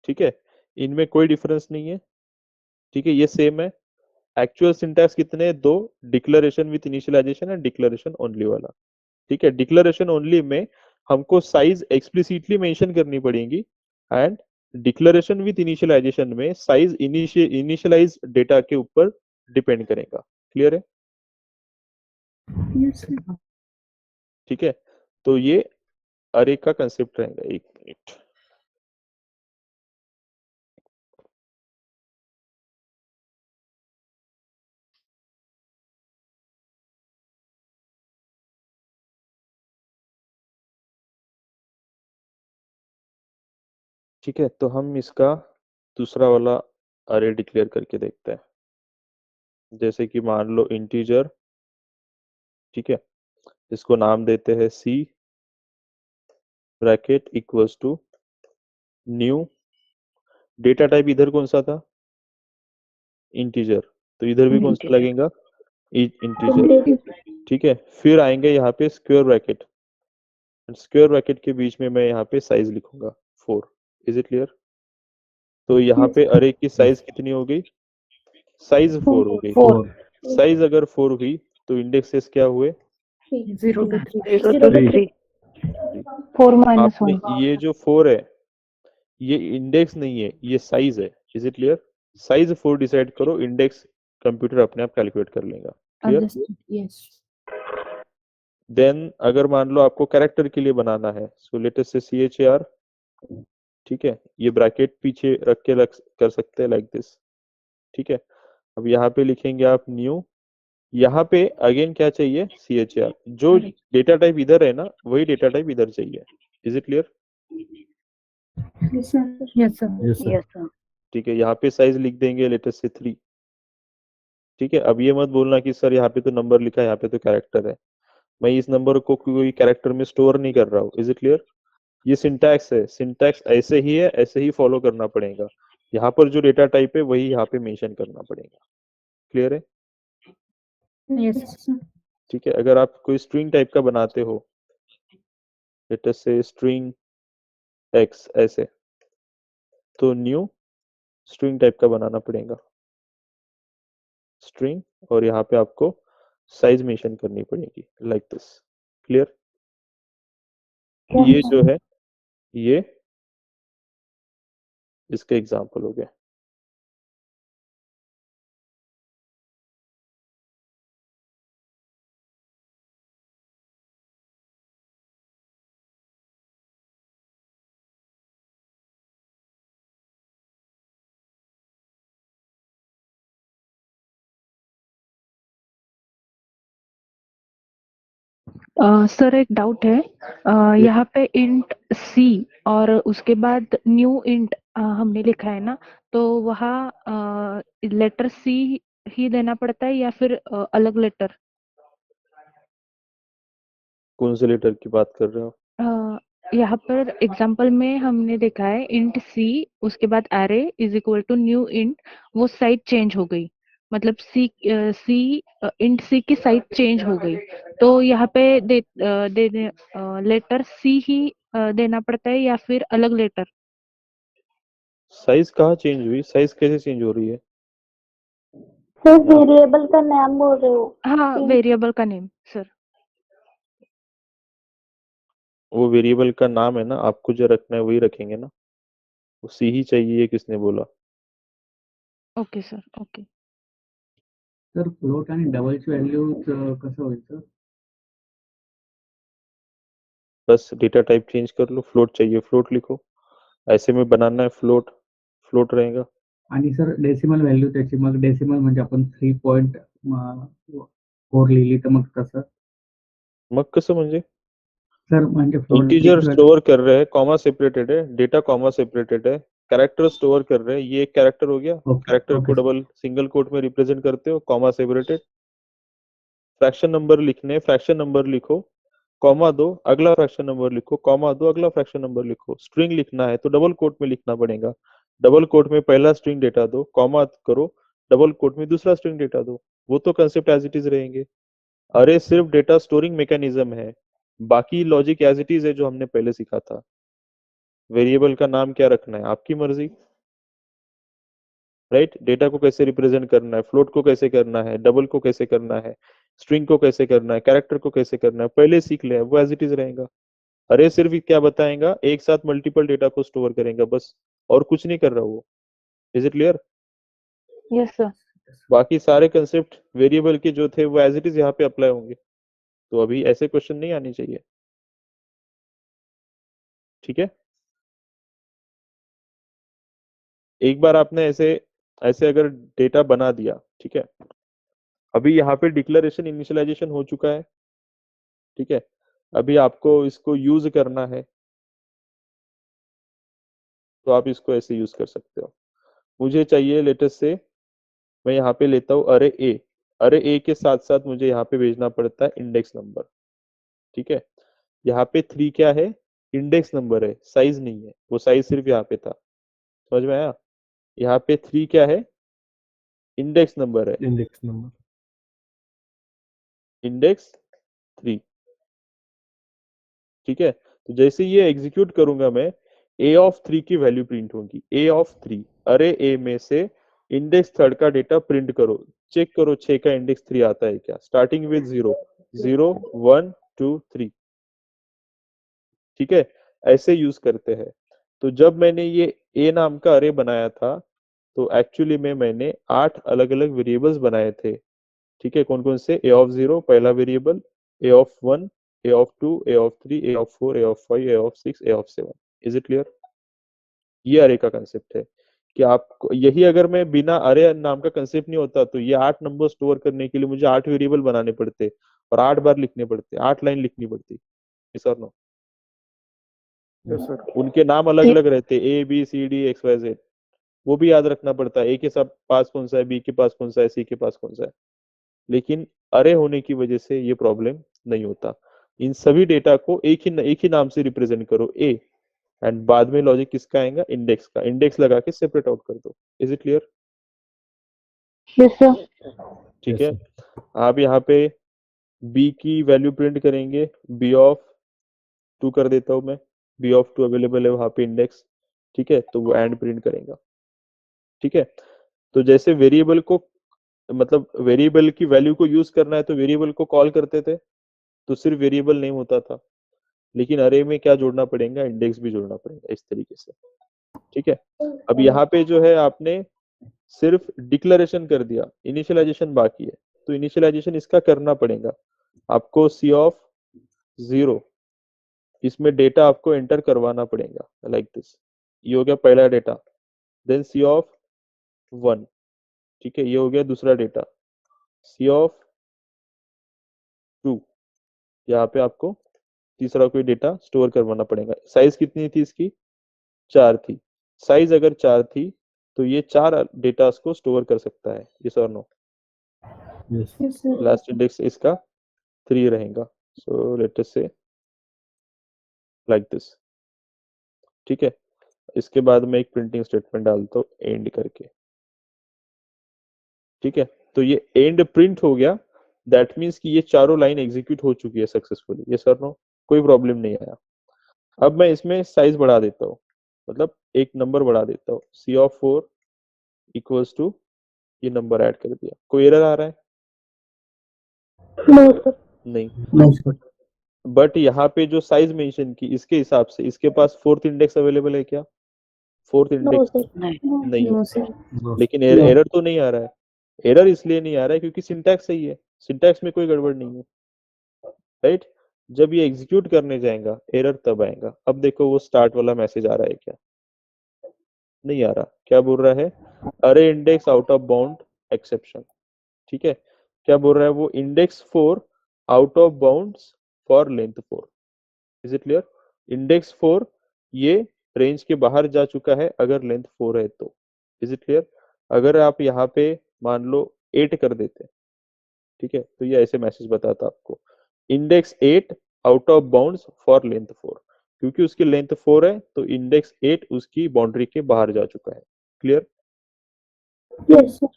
ठीक है, इनमें कोई डिफरेंस नहीं है। ठीक है, ये सेम है। एक्चुअल सिंटैक्स कितने हैं? दो, declaration with initialization and declaration only वाला। ठीक है, डिक्लेरेशन ओनली में हमको साइज एक्सप्लिसिटली मेंशन करनी पड़ेगी एंड डिक्लेरेशन विथ इनिशियलाइजेशन में साइज इनिशियलाइज डेटा के ऊपर डिपेंड करेगा। क्लियर है? Yes sir. ठीक है, तो ये अरे का कंसेप्ट रहेगा। एक मिनट। ठीक है, तो हम इसका दूसरा वाला अरे डिक्लेयर करके देखते हैं। जैसे कि मान लो इंटीजर, ठीक है, इसको नाम देते हैं C bracket equals to new. Data type इधर कौन सा था? इंटीजर, तो इधर भी कौन सा लगेगा? इंटीजर। ठीक है, फिर आएंगे यहाँ पे स्क्वायर ब्रैकेट, स्क्वायर ब्रैकेट के बीच में मैं यहाँ पे साइज लिखूंगा 4। Is it clear? तो यहाँ पे अरे की साइज कितनी हो गई? साइज 4 हो गई। 4 साइज अगर 4 हुई तो इंडेक्सेस क्या हुए? 0 to 3। 0 to 3 आपने ये जो 4 है ये इंडेक्स नहीं है, ये साइज है। Is it clear? Size 4 decide करो, इंडेक्स कंप्यूटर अपने आप कैलकुलेट कर लेगा। क्लियर? Understood, yes. देन अगर मान लो आपको कैरेक्टर के लिए बनाना है, सो लेट अस से CHAR। ठीक है, ये ब्रैकेट पीछे रख के कर सकते हैं लाइक दिस। ठीक है, अब यहाँ पे लिखेंगे आप न्यू। यहाँ पे अगेन क्या चाहिए? CHAR। जो डेटा टाइप इधर है ना वही डेटा टाइप इधर चाहिए। Is it clear? Yes sir. Yes sir. ठीक है, यहाँ पे साइज लिख देंगे लेट अस से 3। ठीक है, अब ये मत बोलना कि सर यहाँ पे तो नंबर लिखा है, यहाँ पे तो कैरेक्टर है। मैं इस नंबर को कोई कैरेक्टर में स्टोर नहीं कर रहा हूँ। Is it clear? ये सिंटैक्स है, सिंटैक्स ऐसे ही है, ऐसे ही फॉलो करना पड़ेगा। यहाँ पर जो डेटा टाइप है वही यहाँ पे मेंशन करना पड़ेगा। क्लियर है? Yes sir. ठीक है, अगर आप कोई स्ट्रिंग टाइप का बनाते हो, लेट अस से स्ट्रिंग एक्स ऐसे, तो न्यू स्ट्रिंग टाइप का बनाना पड़ेगा, स्ट्रिंग, और यहाँ पे आपको साइज मेंशन करनी पड़ेगी लाइक दिस। क्लियर? ये जो है ये इसके एग्जाम्पल हो गए। सर एक डाउट है, यहाँ पे इंट सी और उसके बाद न्यू इंट हमने लिखा है ना, तो वहाँ लेटर सी ही देना पड़ता है या फिर अलग लेटर? कौन से लेटर की बात कर रहे हो? यहाँ पर एग्जाम्पल में हमने देखा है इंट सी, उसके बाद array is equal to new int, वो साइज चेंज हो गई, मतलब इंट सी की साइज चेंज हो गई, तो यहाँ पे लेटर सी ही देना पड़ता है या फिर अलग लेटर? साइज कहाँ चेंज हुई? साइज कैसे चेंज हो रही है? सर वेरिएबल का नाम बोल रहे हो? हाँ, वेरिएबल का नेम सर। वो वेरिएबल का नाम है ना, आपको जो रखना है वही रखेंगे ना, उसी ही चाहिए, किसने बोला? Okay sir, okay. Sir float आणि डबलची व्हॅल्यू कसं होईल सर? बस डेटा टाइप चेंज कर लो, फ्लोट चाहिए फ्लोट लिखो, ऐसे में बनाना है फ्लोट, फ्लोट रहेगा। आणि सर डेसिमल व्हॅल्यू त्याची, मग डेसिमल म्हणजे आपण 3.4 लिहिली तर मग कसं? मग कसं म्हणजे? सर म्हणजे इंटीजर फ्लोट स्टोर कर रहे हैं, कॉमा सेपरेटेड है, डेटा कॉमा सेपरेटेड है, कैरेक्टर स्टोर कर रहे हैं, ये एक कैरेक्टर हो गया, कैरेक्टर को डबल सिंगल कोट में रिप्रेजेंट करते हो, कॉमा सेपरेटेड। फ्रैक्शन नंबर लिखने, फ्रैक्शन नंबर लिखो, कॉमा दो, अगला फ्रैक्शन नंबर लिखो, कॉमा दो, अगला फ्रैक्शन नंबर लिखो। स्ट्रिंग लिखना है तो डबल कोट में लिखना पड़ेगा, डबल कोट में पहला स्ट्रिंग डेटा दो, कॉमा करो, डबल कोट में दूसरा स्ट्रिंग डेटा दो। वो तो कंसेप्ट एज इट इज रहेंगे। अरे सिर्फ डेटा स्टोरिंग मैकेनिज्म है, बाकी लॉजिक एज इट इज है जो हमने पहले सीखा था। वेरिएबल का नाम क्या रखना है आपकी मर्जी, राइट? डेटा को कैसे रिप्रेजेंट करना है, फ्लोट को कैसे करना है, डबल को कैसे करना है, स्ट्रिंग को कैसे करना है, कैरेक्टर को कैसे करना है, पहले सीख ले, वो एज इट इज रहेगा। अरे सिर्फ क्या बताएगा, एक साथ मल्टीपल डेटा को स्टोर करेगा बस, और कुछ नहीं कर रहा वो। Is it clear? Yes sir. बाकी सारे कंसेप्ट वेरिएबल के जो थे वो एज इट इज यहाँ पे अप्लाई होंगे, तो अभी ऐसे क्वेश्चन नहीं आने चाहिए। ठीक है, एक बार आपने ऐसे ऐसे अगर डेटा बना दिया, ठीक है, अभी यहाँ पे डिक्लेरेशन इनिशियलाइजेशन हो चुका है, ठीक है, अभी आपको इसको यूज करना है, तो आप इसको ऐसे यूज कर सकते हो। मुझे चाहिए लेटेस्ट से, मैं यहाँ पे लेता हूँ अरे ए, अरे ए के साथ साथ मुझे यहाँ पे भेजना पड़ता है इंडेक्स नंबर, ठीक है। यहाँ पे 3 क्या है? इंडेक्स नंबर है, साइज नहीं है, वो साइज सिर्फ यहाँ पे था, समझ में आया? यहाँ पे 3 क्या है? इंडेक्स नंबर है, इंडेक्स नंबर। इंडेक्स 3, ठीक है। तो जैसे ये एग्जीक्यूट करूंगा मैं, ए ऑफ 3 की वैल्यू प्रिंट होगी, ए ऑफ 3, अरे ए में से इंडेक्स थर्ड का डेटा प्रिंट करो, चेक करो 6 का इंडेक्स 3 आता है क्या, स्टार्टिंग विद 0 0 1 2 3, ठीक है, ऐसे यूज करते हैं। तो जब मैंने ये ए नाम का अरे बनाया था, तो एक्चुअली में मैंने 8 अलग अलग वेरिएबल्स बनाए थे, ठीक है। कौन कौन से? ए ऑफ 0 पहला variable, A of 1, A of 2, A of 3, A of 4, A of 5, A of 6, A of 7। Is it clear? ये अरे का कंसेप्ट है कि आपको यही, अगर मैं बिना अरे नाम का कंसेप्ट नहीं होता तो ये 8 नंबर स्टोर करने के लिए मुझे 8 वेरिएबल बनाने पड़ते और 8 बार लिखने पड़ते, 8 लाइन लिखनी पड़ती। Sir no, yes sir. उनके नाम अलग अलग रहते, A B C D X Y Z, वो भी याद रखना पड़ता है, ए के साथ पास कौन सा है, बी के पास कौन सा है, सी के पास कौन सा है। लेकिन अरे होने की वजह से ये प्रॉब्लम नहीं होता। इन सभी डेटा को एक ही नाम से रिप्रेजेंट करो, ए, एंड बाद में लॉजिक किसका आएगा? इंडेक्स का, इंडेक्स लगा के सेपरेट आउट कर दो। Is it clear? Yes sir. ठीक Yes, है, आप यहाँ पे बी की वैल्यू प्रिंट करेंगे, बी ऑफ 2 कर देता हूं मैं, बी ऑफ 2 अवेलेबल है वहां पे इंडेक्स, ठीक है, तो वो एंड प्रिंट करेगा, ठीक है। तो जैसे वेरिएबल को, मतलब वेरिएबल की वैल्यू को यूज करना है तो वेरिएबल को कॉल करते थे, तो सिर्फ वेरिएबल नेम होता था, लेकिन अरे में क्या जोड़ना पड़ेगा? इंडेक्स भी जोड़ना पड़ेगा, इस तरीके से, ठीक है। अब यहाँ पे जो है आपने सिर्फ डिक्लेरेशन कर दिया, इनिशियलाइजेशन बाकी है, तो इनिशियलाइजेशन इसका करना पड़ेगा आपको। सी ऑफ 0, इसमें डेटा आपको एंटर करवाना पड़ेगा लाइक दिस, ये हो गया पहला डेटा, देन सी ऑफ 1, ठीक है, ये हो गया दूसरा डेटा, सी ऑफ 2, यहाँ पे आपको तीसरा कोई डेटा स्टोर करवाना पड़ेगा। साइज कितनी थी इसकी? 4 थी। साइज अगर 4 थी तो ये 4 डेटास को स्टोर कर सकता है, यस और no? Yes. Yes, sir. Last index इसका 3 रहेगा। सो लेट अस से लाइक दिस, ठीक है। इसके बाद मैं एक प्रिंटिंग स्टेटमेंट डालता हूँ एंड करके, ठीक है। तो ये एंड प्रिंट हो गया, दैट मीन्स कि ये चारों लाइन एग्जीक्यूट हो चुकी है सक्सेसफुली, यस और नो? कोई प्रॉब्लम नहीं आया। अब मैं इसमें साइज बढ़ा देता हूँ, मतलब एक नंबर बढ़ा देता हूँ, सी ऑफ 4 इक्वल्स टू, ये नंबर ऐड कर दिया। कोई एरर आ रहा है? No sir. नहीं। No, sir. बट यहाँ पे जो साइज मेंशन की इसके हिसाब से इसके पास 4th इंडेक्स अवेलेबल है क्या? 4th no index sir. नहीं है, No, sir. No, लेकिन sir. एरर तो नहीं आ रहा है। एरर इसलिए नहीं आ रहा है क्योंकि सिंटैक्स सही है, सिंटैक्स में कोई गड़बड़ नहीं है, राइट। जब ये एग्जीक्यूट करने जाएगा एरर तब आएगा। अब देखो वो स्टार्ट वाला मैसेज आ रहा है क्या? नहीं आ रहा। क्या बोल रहा है? अरे index out of bound exception, ठीक है। क्या बोल रहा है वो? Index 4 out of bounds for length 4। Is it clear? Index 4 ये रेंज के बाहर जा चुका है अगर लेंथ 4 है तो। Is it clear? अगर आप यहाँ पे मान लो 8 कर देते, ठीक है, तो ये ऐसे मैसेज बताता आपको, index 8 out of bounds for length 4। क्योंकि उसकी लेंथ 4 है तो इंडेक्स 8 उसकी बाउंड्री के बाहर जा चुका है। क्लियर? Yes sir.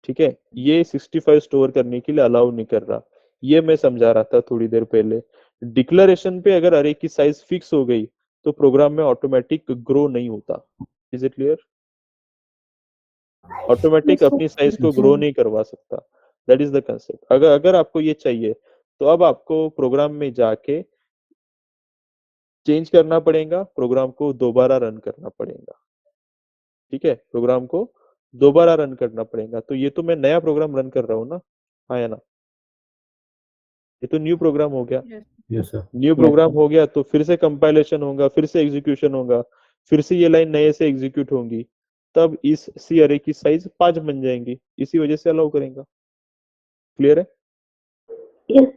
ठीक है। ये 65 स्टोर करने के लिए अलाउ नहीं कर रहा, ये मैं समझा रहा था थोड़ी देर पहले। डिक्लेरेशन पे अगर अरे की साइज फिक्स हो गई तो प्रोग्राम में ऑटोमेटिक ग्रो नहीं होता। Is it clear? Automatic Yes, sir. अपनी साइज को ग्रो नहीं करवा सकता, दैट इज द कंसेप्ट। अगर अगर आपको ये चाहिए तो अब आपको प्रोग्राम में जाके चेंज करना पड़ेगा, प्रोग्राम को दोबारा रन करना पड़ेगा, ठीक है। प्रोग्राम को दोबारा रन करना पड़ेगा। तो ये तो मैं नया प्रोग्राम रन कर रहा हूँ ना, हाँ या ना? ये तो न्यू प्रोग्राम हो गया। Yes, sir. न्यू प्रोग्राम हो गया तो फिर से कंपाइलेशन होगा, फिर से एग्जीक्यूशन होगा, फिर से ये लाइन नए से एग्जीक्यूट होंगी, तब इस सी अरे की साइज 5 बन जाएंगी। इसी वजह से अलाउ करेंगे। क्लियर है? Yes.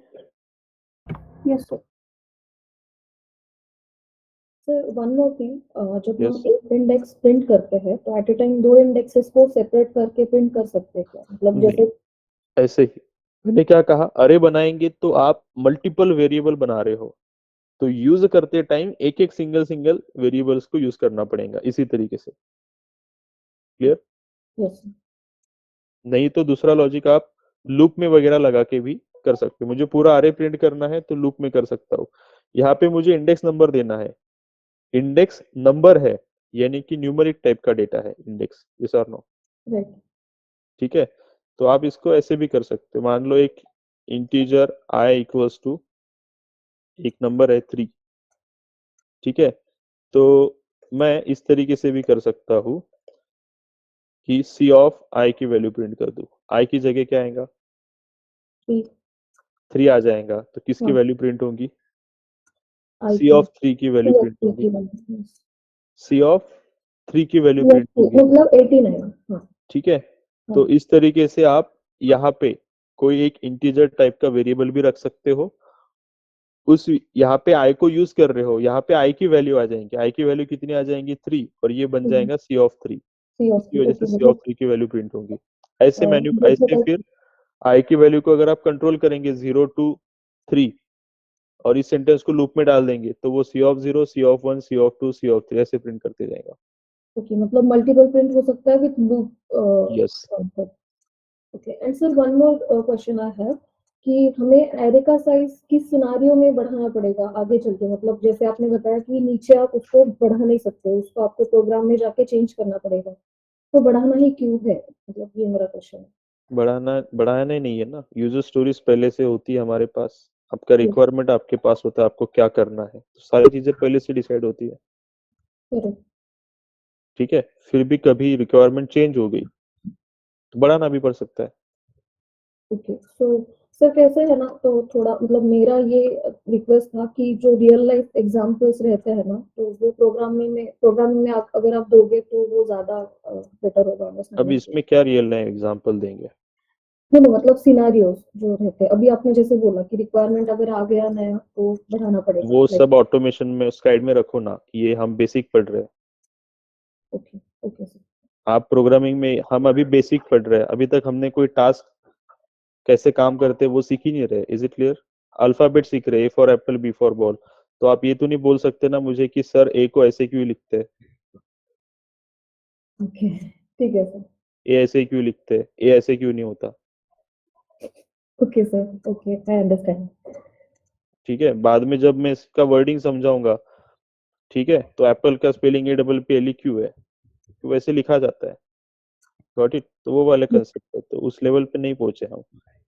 Yes, sir. Sir one more thing, जब हम Yes. एक इंडेक्स प्रिंट करते हैं तो एट ए टाइम 2 इंडेक्सेस को सेपरेट करके प्रिंट कर सकते हैं क्या? मतलब नहीं, जैसे ऐसे ही मैंने क्या कहा, अरे बनाएंगे तो आप मल्टीपल वेरिएबल बना रहे हो, तो यूज करते टाइम एक एक सिंगल वेरिएबल्स को यूज करना पड़ेगा इसी तरीके से। क्लियर? यस नहीं तो दूसरा लॉजिक आप लूप में वगैरह लगा के भी कर सकते हो। मुझे पूरा अरे प्रिंट करना है तो लूप में कर सकता हूँ। यहाँ पे मुझे इंडेक्स नंबर देना है, इंडेक्स नंबर है यानी कि न्यूमेरिक टाइप का डेटा है इंडेक्स, यस और नो? राइट। ठीक है। तो आप इसको ऐसे भी कर सकते हो। मान लो एक इंटीजर आई इक्वल्स टू एक नंबर है 3, ठीक है। तो मैं इस तरीके से भी कर सकता हूँ कि सी ऑफ आई की वैल्यू प्रिंट कर दूं। आई की जगह क्या आएगा? 3 3 आ जाएगा, तो किसकी हाँ वैल्यू प्रिंट होगी? आई सी ऑफ 3 की वैल्यू प्रिंट होगी। की सी ऑफ 3 की वैल्यू यस प्रिंट होगी, मतलब 89 हाँ ठीक है। हाँ तो इस तरीके से आप यहाँ पे कोई एक इंटीजर टाइप का वेरिएबल भी रख सकते हो। उस यहाँ पे आई को यूज कर रहे हो, यहाँ पे आई की वैल्यू आ जाएंगी। आई की वैल्यू कितनी आ जाएंगी? 3, और ये बन जाएगा सी ऑफ 3। सी ऑफ इसकी वजह से ओके सी ऑफ मतलब 3 की वैल्यू प्रिंट होगी। ऐसे मेन्यू दूसरे ऐसे टाइप फिर आई की वैल्यू को अगर आप कंट्रोल करेंगे 0 to 3 और इस सेंटेंस को लूप में डाल देंगे तो वो C of 0, C of 1, C of 2, C of 3 ऐसे प्रिंट करते जाएगा। ओके मतलब मल्टीपल प्रिंट हो सकता है with loop yes. Okay and sir one more question I have कि हमें एरे का साइज किस सिनारियो में बढ़ाना पड़ेगा आगे चल के? मतलब जैसे आपने बताया कि नीचे आप उसको बढ़ा नहीं सकते, उसको आपको प्रोग्राम में जाके चेंज करना पड़ेगा, तो बढ़ाना ही क्यों है? मतलब ये मेरा क्वेश्चन है। बढ़ाना ही नहीं है ना, यूजर स्टोरीज पहले से होती है हमारे पास। आपका रिक्वायरमेंट आपके पास होता है, आपको क्या करना है, तो सारी चीजें पहले से डिसाइड होती है, करेक्ट। ठीक है। फिर भी कभी रिक्वायरमेंट चेंज हो गई तो बढ़ाना भी पड़ सकता है। ओके सो सर कैसे है ना, तो थोड़ा मतलब मेरा ये रिक्वेस्ट था कि जो रियल लाइफ एग्जांपल्स रहते हैं ना तो वो प्रोग्रामिंग में अगर आप दोगे तो वो ज्यादा बेटर होगा अब अंडरस्टैंडिंग के लिए। इसमें क्या रियल लाइफ एग्जांपल देंगे? नहीं मतलब सिनारियोस जो रहते हैं अभी आपने जैसे बोला कि रिक्वायरमेंट अगर आ गया नया तो बढ़ाना पड़ेगा वो like, सब ऑटोमेशन में साइड में रखो ना, ये हम बेसिक पढ़ रहे हैं। ओके ओके सर आप प्रोग्रामिंग में, हम अभी बेसिक पढ़ रहे हैं, अभी तक हमने कोई टास्क कैसे काम करते हैं वो सीख ही नहीं रहे। Is it clear? अल्फाबेट सीख रहे, A for apple, B for ball. तो आप ये तो नहीं बोल सकते ना मुझे कि सर ए को ऐसे क्यों लिखते हैं, ओके ठीक है सर ए ऐसे क्यों लिखते हैं, ए ऐसे क्यों नहीं होता। Okay sir okay I understand ठीक है, बाद में जब मैं इसका वर्डिंग समझाऊंगा, ठीक है, तो एप्पल का स्पेलिंग APPLE क्यों है, तो वैसे लिखा जाता है। Got it? तो वो वाले कंसेप्ट है, तो उस लेवल पे नहीं पहुंचे हम।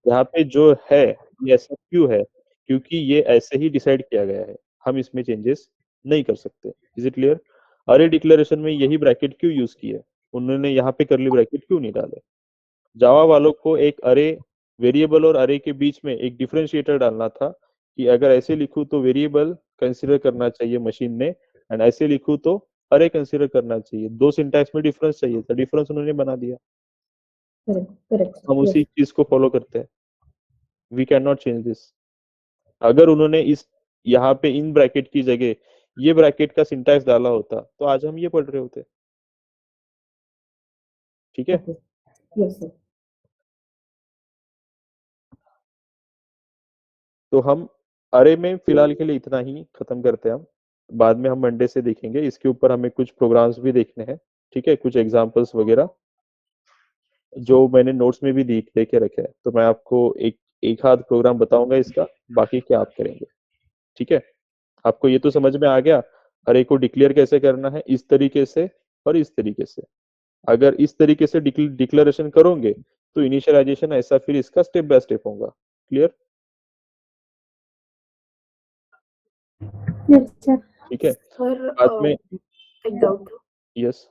यहाँ पे जो है ये ऐसा क्यों है, क्योंकि ये ऐसे ही डिसाइड किया गया है, हम इसमें चेंजेस नहीं कर सकते। Is it clear? अरे डिक्लेरेशन में यही ब्रैकेट क्यों यूज किए, उन्होंने यहाँ पे करली ब्रैकेट क्यों नहीं डाले। जावा वालों को एक अरे, वेरिएबल और अरे के बीच में एक डिफरेंशिएटर डालना था कि अगर ऐसे लिखूं तो वेरिएबल कंसीडर करना चाहिए मशीन ने, एंड ऐसे लिखूं तो अरे कंसीडर करना चाहिए। दो सिंटैक्स में डिफरेंस चाहिए था, डिफरेंस उन्होंने बना दिया। करेक्ट करेक्ट हम यस उसी चीज को फॉलो करते हैं। We can not change this. अगर उन्होंने इस यहाँ पे इन ब्रैकेट की जगह ये ब्रैकेट का सिंटैक्स डाला होता तो आज हम ये पढ़ रहे होते। ठीक है, ओके यस सर तो हम अरे में फिलहाल के लिए इतना ही खत्म करते हैं हम। बाद में हम मंडे से देखेंगे, इसके ऊपर हमें कुछ प्रोग्राम्स भी देखने हैं। ठीक है, कुछ एग्जांपल्स वगैरह जो मैंने नोट्स में भी दे के रखे हैं, तो मैं आपको एक आध प्रोग्राम बताऊंगा इसका, बाकी क्या आप करेंगे। ठीक है, आपको ये तो समझ में आ गया अरे को डिक्लेयर कैसे करना है, इस तरीके से और इस तरीके से। अगर इस तरीके से डिक्लेरेशन करोगे तो इनिशियलाइजेशन ऐसा, फिर इसका स्टेप बाय स्टेप होगा। क्लियर? यस सर ठीक है, सर बाद में एक डाउट था। यस,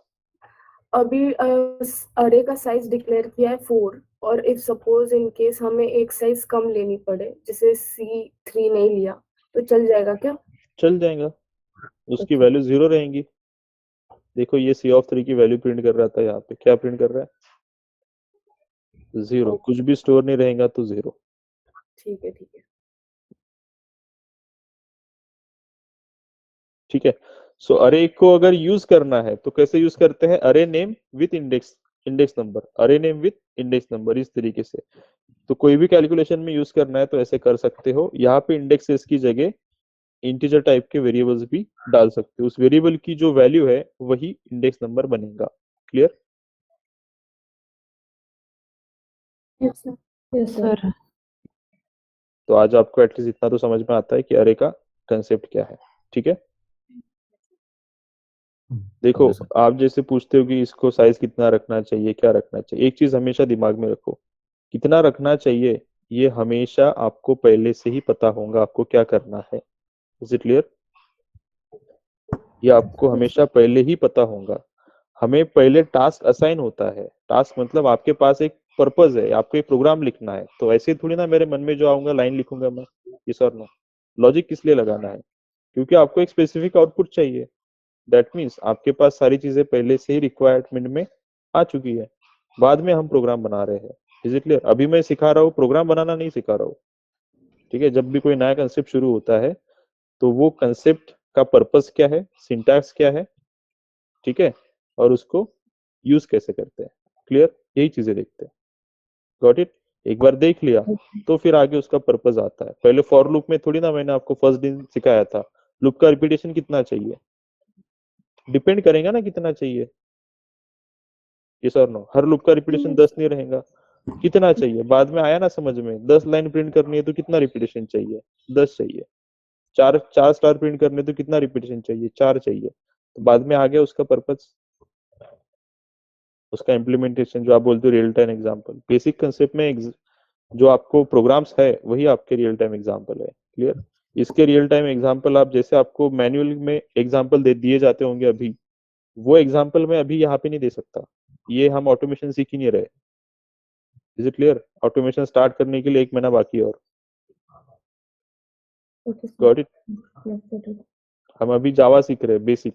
अभी अरे का साइज डिक्लेयर किया है 4 और इफ सपोज इन केस हमें एक साइज कम लेनी पड़े जैसे C3 नहीं लिया तो चल जाएगा क्या? चल जाएगा, उसकी Okay. वैल्यू 0 रहेंगी। देखो ये C3 की वैल्यू प्रिंट कर रहा था, यहाँ पे क्या प्रिंट कर रहा है, 0। कुछ भी स्टोर नहीं रहेगा तो 0। ठीक है ठीक है ठीक है, सो अरे को अगर यूज करना है तो कैसे यूज करते हैं, अरे name with index, index number, अरे नेम विथ इंडेक्स नंबर, इस तरीके से। तो कोई भी कैलकुलेशन में यूज करना है तो ऐसे कर सकते हो। यहाँ पे इंडेक्सेस की जगह इंटीजर टाइप के वेरिएबल्स भी डाल सकते हो, उस वेरिएबल की जो वैल्यू है वही इंडेक्स नंबर बनेगा। Clear? Yes sir yes sir sir तो आज आपको एटलीस्ट इतना तो समझ में आता है कि अरे का कंसेप्ट क्या है। ठीक है, देखो ओके सर आप जैसे पूछते हो कि इसको साइज कितना रखना चाहिए, क्या रखना चाहिए, एक चीज हमेशा दिमाग में रखो, कितना रखना चाहिए ये हमेशा आपको पहले से ही पता होगा आपको क्या करना है। Is it clear? ये आपको हमेशा पहले ही पता होगा। हमें पहले टास्क असाइन होता है, टास्क मतलब आपके पास एक पर्पज है, आपको एक प्रोग्राम लिखना है, तो ऐसे थोड़ी ना मेरे मन में जो आऊंगा लाइन लिखूंगा मैं। यस और नो? लॉजिक किस लिए लगाना है, क्योंकि आपको एक स्पेसिफिक आउटपुट चाहिए। दैट मीन्स आपके पास सारी चीजें पहले से ही रिक्वायरमेंट में आ चुकी है, बाद में हम प्रोग्राम बना रहे हैं। Is it clear? अभी मैं सिखा रहा हूँ, प्रोग्राम बनाना नहीं सिखा रहा हूँ। ठीक है, जब भी कोई नया कंसेप्ट शुरू होता है तो वो कंसेप्ट का पर्पस क्या है, सिंटैक्स क्या है, ठीक है, और उसको यूज कैसे करते हैं। क्लियर? यही चीजें देखते हैं। Got it? एक बार देख लिया तो फिर आगे उसका पर्पस आता है। पहले फॉर लूप में थोड़ी ना मैंने आपको फर्स्ट दिन सिखाया था लूप का रिपीटेशन कितना चाहिए, डिपेंड करेगा ना कितना चाहिए। यस और नो? हर लूप का रिपीटेशन 10 नहीं रहेगा, कितना चाहिए बाद में आया ना समझ में। 10 लाइन प्रिंट करनी है तो कितना रिपीटेशन चाहिए, 10 चाहिए। चार चार स्टार प्रिंट करने तो कितना रिपीटेशन चाहिए, 4 चाहिए। तो बाद में आ गया उसका पर्पस, उसका इम्प्लीमेंटेशन, जो आप बोलते हो real time example. Basic concept में जो आपको प्रोग्राम्स है वही आपके रियल टाइम एग्जांपल है। क्लियर? इसके रियल टाइम एग्जांपल आप जैसे आपको मैनुअल में एग्जांपल दे दिए जाते होंगे अभी, वो एग्जांपल मैं अभी यहाँ पे नहीं दे सकता, ये हम ऑटोमेशन सीख ही नहीं रहे। Is it clear? Automation start करने के लिए 1 महीना बाकी है और। Okay sir got it? Yes sir हम अभी जावा सीख रहे हैं बेसिक,